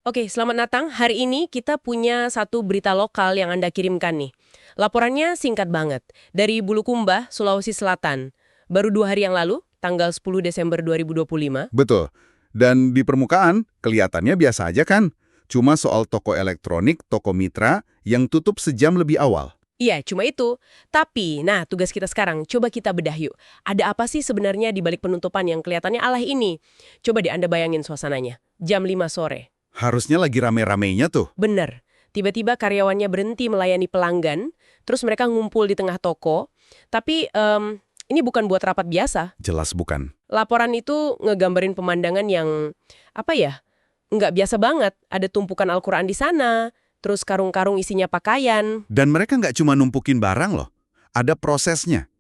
Oke, selamat datang. Hari ini kita punya satu berita lokal yang Anda kirimkan nih. Laporannya singkat banget. Dari Bulukumba, Sulawesi Selatan. Baru 2 hari yang lalu, tanggal 10 Desember 2025. Betul. Dan di permukaan, kelihatannya biasa aja kan? Cuma soal toko elektronik, toko mitra, yang tutup sejam lebih awal. Iya, cuma itu. Tapi, nah tugas kita sekarang, coba kita bedah yuk. Ada apa sih sebenarnya di balik penutupan yang kelihatannya alay ini? Coba deh Anda bayangin suasananya. Jam 5 sore. Harusnya lagi rame-ramenya tuh. Bener. Tiba-tiba karyawannya berhenti melayani pelanggan, terus mereka ngumpul di tengah toko. Tapi ini bukan buat rapat biasa. Jelas bukan. Laporan itu ngegambarin pemandangan yang, apa ya, nggak biasa banget. Ada tumpukan Al-Quran di sana, terus karung-karung isinya pakaian. Dan mereka nggak cuma numpukin barang loh. Ada prosesnya.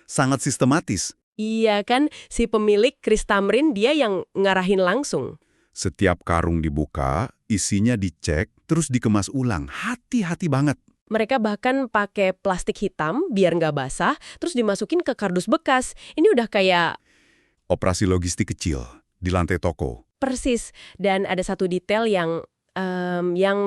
Sangat sistematis. Iya kan, si pemilik Kris Tamrin dia yang ngarahin langsung. Setiap karung dibuka, isinya dicek, terus dikemas ulang. Hati-hati banget. Mereka bahkan pakai plastik hitam biar nggak basah, terus dimasukin ke kardus bekas. Ini udah kayak Operasi logistik kecil di lantai toko. persis. Dan ada satu detail yang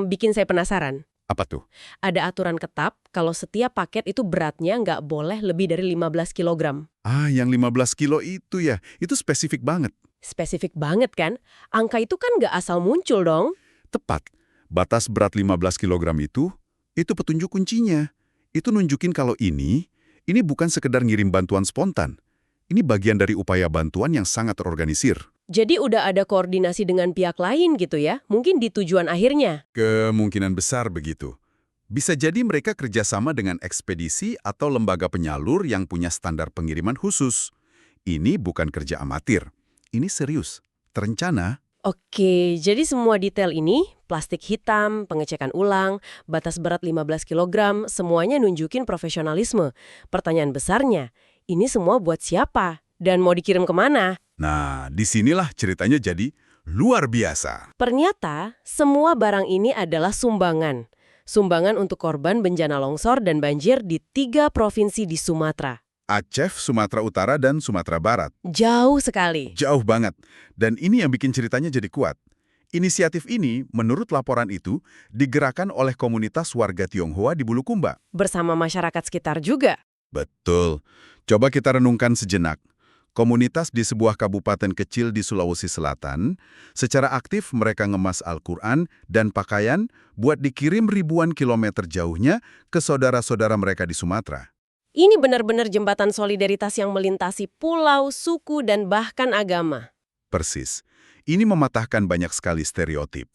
bikin saya penasaran. Apa tuh? Ada aturan ketat kalau setiap paket itu beratnya nggak boleh lebih dari 15 kilogram. Yang 15 kilo itu ya, itu spesifik banget. Spesifik banget kan? Angka itu kan nggak asal muncul dong. Tepat. Batas berat 15 kilogram itu petunjuk kuncinya. Itu nunjukin kalau ini bukan sekedar ngirim bantuan spontan. Ini bagian dari upaya bantuan yang sangat terorganisir. Jadi udah ada koordinasi dengan pihak lain gitu ya? Mungkin di tujuan akhirnya. Kemungkinan besar begitu. Bisa jadi mereka kerjasama dengan ekspedisi atau lembaga penyalur yang punya standar pengiriman khusus. Ini bukan kerja amatir. Ini serius, terencana. Oke, jadi semua detail ini, plastik hitam, pengecekan ulang, batas berat 15 kilogram, semuanya nunjukin profesionalisme. Pertanyaan besarnya, ini semua buat siapa? Dan mau dikirim kemana? Nah, disinilah ceritanya jadi luar biasa. Ternyata, semua barang ini adalah sumbangan. Sumbangan untuk korban bencana longsor dan banjir di 3 provinsi di Sumatera. Aceh, Sumatera Utara, dan Sumatera Barat. Jauh sekali. Jauh banget. Dan ini yang bikin ceritanya jadi kuat. Inisiatif ini, menurut laporan itu, digerakkan oleh komunitas warga Tionghoa di Bulukumba. Bersama masyarakat sekitar juga. Betul. Coba kita renungkan sejenak. Komunitas di sebuah kabupaten kecil di Sulawesi Selatan, secara aktif mereka ngemas Al-Quran dan pakaian buat dikirim ribuan kilometer jauhnya ke saudara-saudara mereka di Sumatera. Ini benar-benar jembatan solidaritas yang melintasi pulau, suku, dan bahkan agama. Persis. Ini mematahkan banyak sekali stereotip.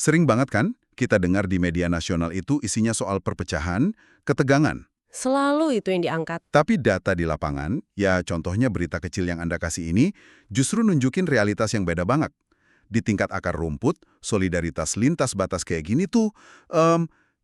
Sering banget kan kita dengar di media nasional itu isinya soal perpecahan, ketegangan. Selalu itu yang diangkat. Tapi data di lapangan, ya contohnya berita kecil yang Anda kasih ini, justru nunjukin realitas yang beda banget. Di tingkat akar rumput, solidaritas lintas batas kayak gini tuh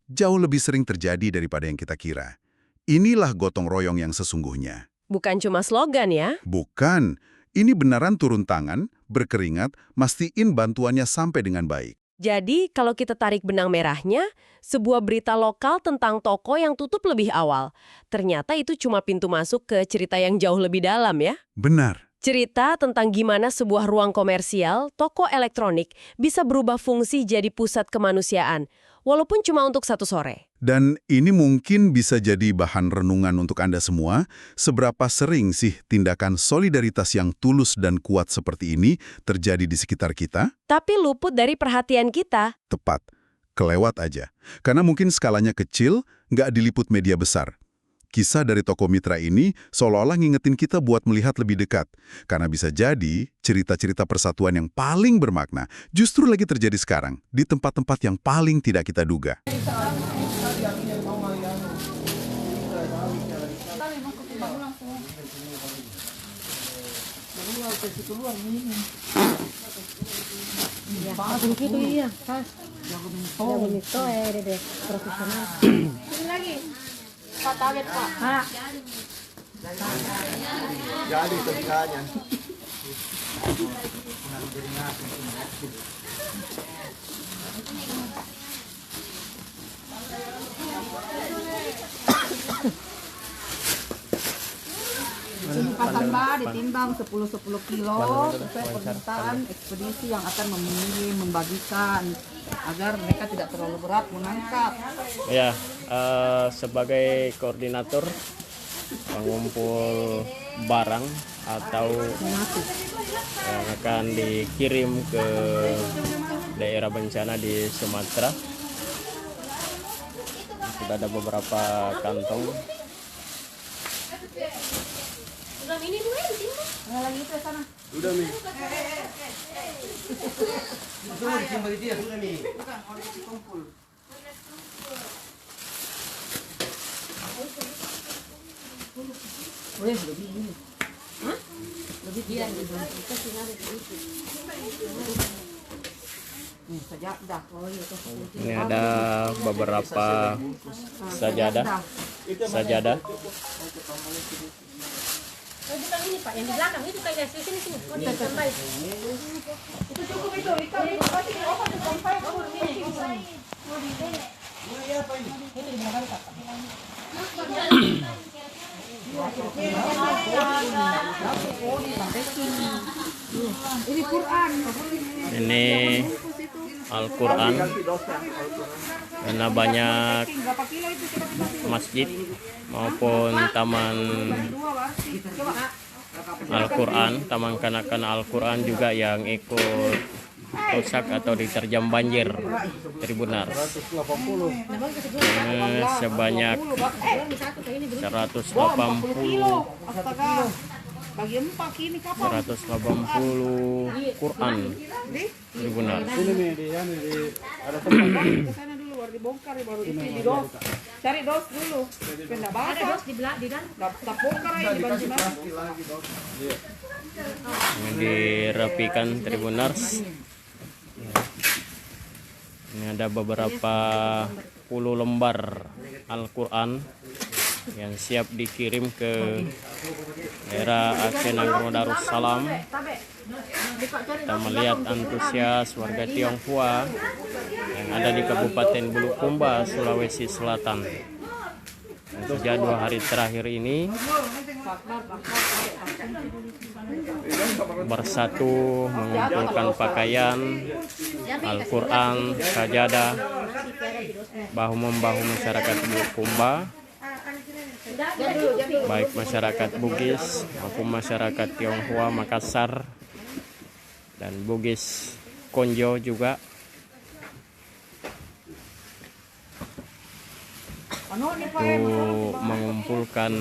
jauh lebih sering terjadi daripada yang kita kira. Inilah gotong royong yang sesungguhnya. Bukan cuma slogan ya. Bukan. Ini beneran turun tangan, berkeringat, mastiin bantuannya sampai dengan baik. Jadi, kalau kita tarik benang merahnya, sebuah berita lokal tentang toko yang tutup lebih awal. Ternyata itu cuma pintu masuk ke cerita yang jauh lebih dalam ya. Benar. Cerita tentang gimana sebuah ruang komersial, toko elektronik, bisa berubah fungsi jadi pusat kemanusiaan, walaupun cuma untuk satu sore. Dan ini mungkin bisa jadi bahan renungan untuk Anda semua, seberapa sering sih tindakan solidaritas yang tulus dan kuat seperti ini terjadi di sekitar kita? Tapi luput dari perhatian kita. Tepat, kelewat aja. Karena mungkin skalanya kecil, nggak diliput media besar. Kisah dari toko mitra ini seolah-olah ngingetin kita buat melihat lebih dekat. Karena bisa jadi cerita-cerita persatuan yang paling bermakna justru lagi terjadi sekarang, di tempat-tempat yang paling tidak kita duga. Ya, begitu iya, pas. Jago mito deh, profesional. Ini lagi. Pak target Pak. Pak. Jadi tekannya. Ini Pasamba ditimbang 10 kilo sesuai permintaan ekspedisi yang akan memilih membagikan agar mereka tidak terlalu berat mengangkat. Ya, sebagai koordinator pengumpul barang atau yang akan dikirim ke daerah bencana di Sumatera. Sudah ada beberapa kantong. Lagi itu sana. Udah nih. Sudah disimpan di dia, sudah nih. Boleh lebih ini. Hah? Lebih dia kita tinggal di situ. Nih sajadah. Oh iya Ini ada beberapa sajadah. Oh, bukan ini Pak, yang di belakang itu kayak sini. Oh, di sampai. Itu cukup itu. Itu pasti diobat sampai Itu di belakang Pak. Ini Quran. Ini Al-Quran. Karena banyak masjid maupun taman Al-Quran, taman kanak-kanak Al-Quran juga yang ikut rusak atau diterjang banjir Tribunars. Sebanyak 180 Quran Tribunars. Ada tempat ke sana dulu baru dibongkar baru di dos. Cari dos dulu. Kena basah. Ada dos di dalam. Tak bongkar aja di banjir. Ini dirapikan Tribunars. Ini ada beberapa puluh lembar Al-Quran yang siap dikirim ke daerah Aceh Nanggro Darussalam. Kita melihat antusias warga Tionghoa yang ada di Kabupaten Bulukumba, Sulawesi Selatan. Dan sejak 2 hari terakhir ini bersatu mengumpulkan pakaian, Al-Quran, sajadah, bahu-membahu masyarakat Bulukumba, baik masyarakat Bugis maupun masyarakat Tionghoa Makassar dan Bugis Konjo juga untuk mengumpulkan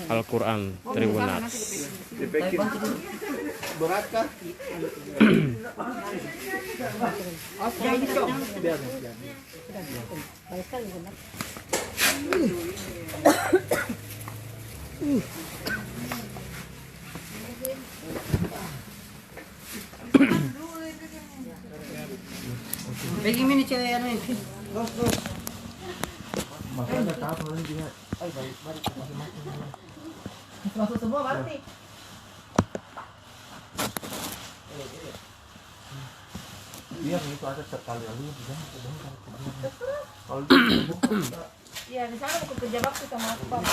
Al-Quran Tribunars. Beratkah? Bagi mini cewek anu ini. Masuk semua berarti. Biar itu ada sekali lagi bisa. Kalau Iya, di sana aku kerja bakti sama aku, Pak.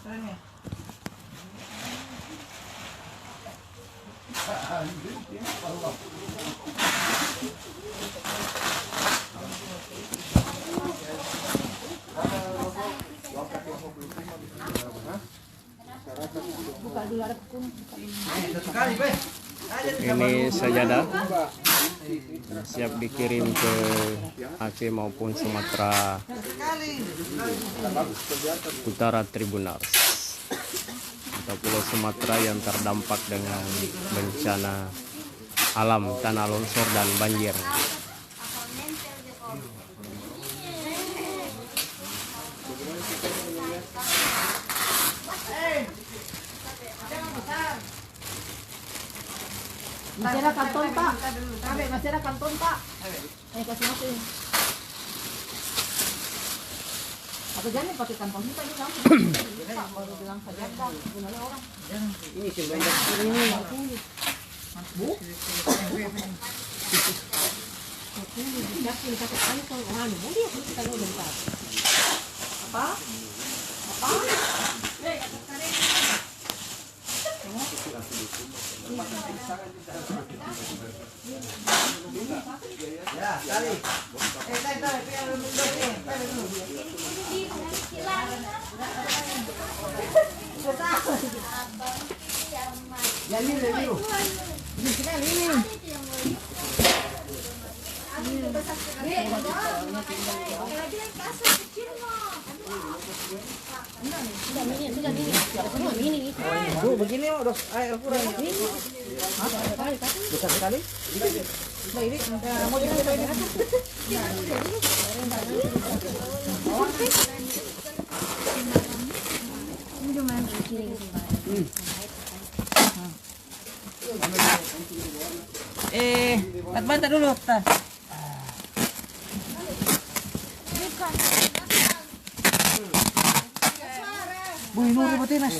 Keren ya? Buka dulu ada pun. Ini sajadah siap dikirim ke Aceh maupun Sumatera Utara Tribunars atau Pulau Sumatera yang terdampak dengan bencana alam tanah longsor dan banjir. Masih ada kanton, Pak. Masih ada kanton, Pak. Ayo kasih masuk. Atau jangan pakai kantong kita ini langsung. Pak baru bilang saja Pak, gimana orang? ini sebanyak ini. Bu? siap ini satu kali kalau anu dia kita dulu bentar. Apa? Ya, tali. Bu, begini udah air kurang ini. Besar sekali. Nah, ini mau dicoba ini. Bantu dulu, Tah. Bu, ini ribet Mas.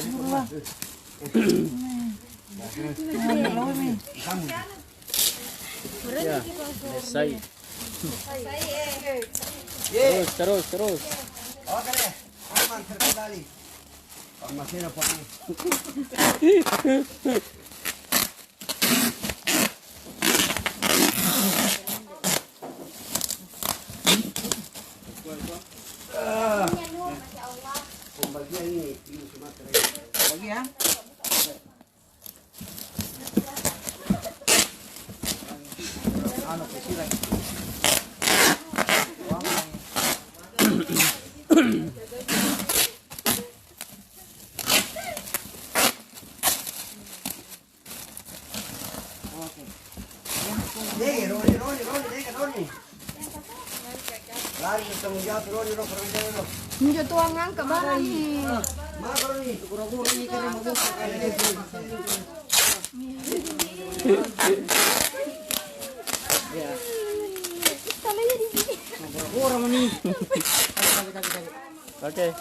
Ya, selesai. Terus. Oke deh. Aman terkendali. Masih ada Pak. Pembagian ini Sumatera. Bagi ya. Anu kecil. Roni. Lari tanggung jawab Roni, permintaan. Njo tuangan ke barang nih. Mas Roni, guru-guru ni kena mau buka kayak Oke.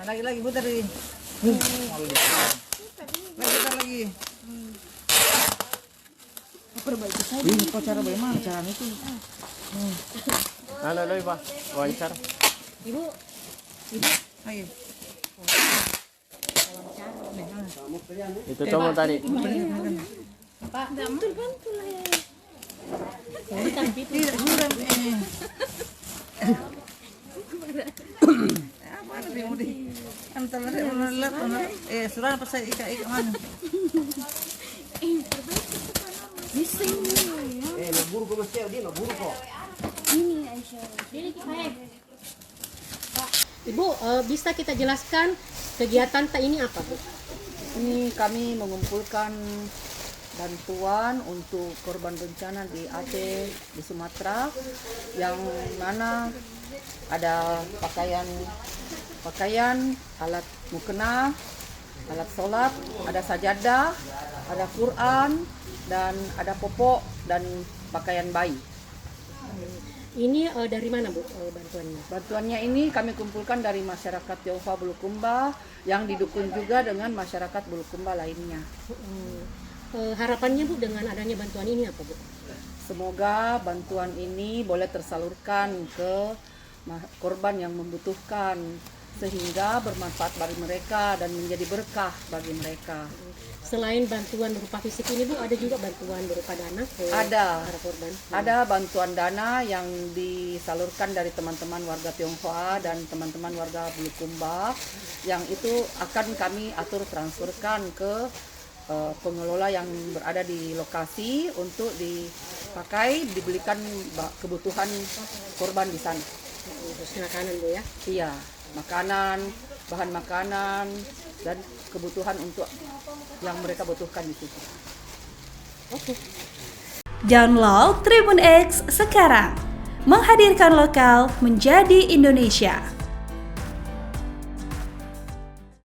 Nah, lagi putar lagi. Putar lagi. Perbaiki saja. Ini kok cara bagaimana caranya itu? Halo, Pak. Wawancara. Ibu, Ayo. Itu kamu tadi. Pak, Bantu lah ya. Tidak sudah. Apa nih mau di? Antara lelat, sudah apa saya ikat mana? Bisa ini ya. naburu ko masih dia naburu ko. Ini Aisyah. Pak, Ibu, bisa kita jelaskan kegiatan ini apa, Bu? Ini kami mengumpulkan bantuan untuk korban bencana di Aceh, di Sumatera, yang mana ada pakaian, alat mukena, alat sholat, ada sajadah, ada Quran, dan ada popok dan pakaian bayi. Ini dari mana, Bu, bantuannya? Bantuannya ini kami kumpulkan dari masyarakat Tionghoa Bulukumba yang didukung juga dengan masyarakat Bulukumba lainnya. Harapannya, Bu, dengan adanya bantuan ini apa, Bu? Semoga bantuan ini boleh tersalurkan ke korban yang membutuhkan sehingga bermanfaat bagi mereka dan menjadi berkah bagi mereka. Selain bantuan berupa fisik ini, Bu, ada juga bantuan berupa dana ke para korban? Ada bantuan dana yang disalurkan dari teman-teman warga Tionghoa dan teman-teman warga Bulukumba, yang itu akan kami atur transferkan ke pengelola yang berada di lokasi untuk dipakai, dibelikan kebutuhan korban di sana. Khusus makanan, Bu, ya? Iya, makanan, bahan makanan, dan kebutuhan untuk yang mereka butuhkan di situ. Oke. Download Tribun X sekarang, menghadirkan lokal menjadi Indonesia.